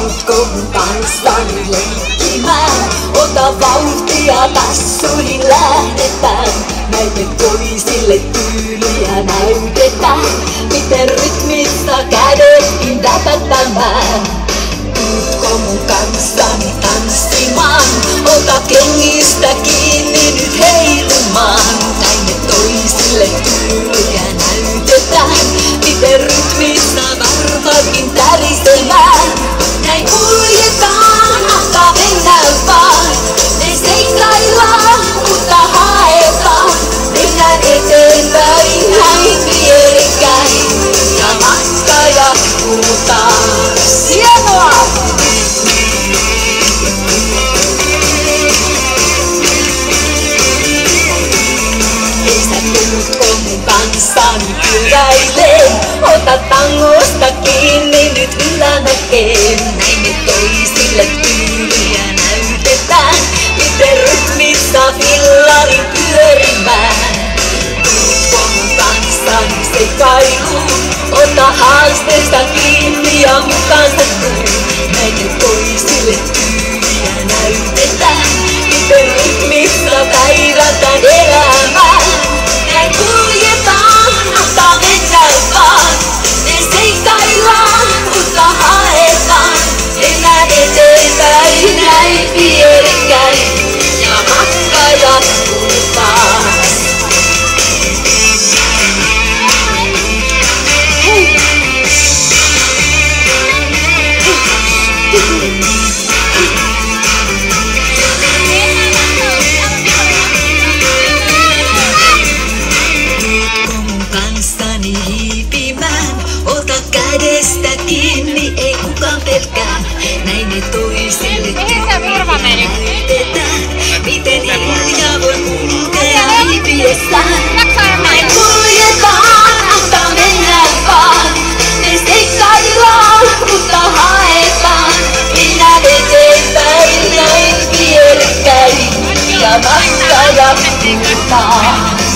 Haluatko mun kanssani leikkimään? Ota vauhtia, tassuriin lähdetään. Näille toisille tyyliä näytetään. Miten rytmistä kädetkin täpättämään. Tuutko mun kanssani tanssimaan? Ota kengistä kiinni nyt heilumaan. Näille toisille tyyliä näytetään. Miten rytmistä varpaatkin tärisemään. Näin kuljetaan, antaa mennä vaan. Ne seikkaillaan, mutta haetaan. Mennään eteenpäin, näin vierekkäin. Ja matka jatkuu taas. Hienoa! Ei sä tuutko mun kanssani pyöräilee. Ota tangosta kiinni nyt ylämäkeen. Näin me toisille tyyliä näytetään. Miten rytmissä fillarin pyörimään. Tuutko mun kanssani seikailuun. Ota haasteesta kiinni ja mukaansa tuu. Näin me toisille tyyliä näytetään. Miten rytmissä päivätään elämään. Näin kuljetaan, antaa mennä vaan. Ne seikkaillaan, mutta haetaan. Mennään eteenpäin, näin vierekkäin. Ja matka jatkuu taas. Kädestä kiinni, ei kukaan pelkää. Näin ne toisille tyyliä näytetään. Miten hiljaa voi kulkea hiipiessään. Näin kuljetaan, antaa mennä vaan. Ne seikkaillaan, mutta haetaan. Mennään eteenpäin, näin vierekkäin. Ja matka jatkuu taas.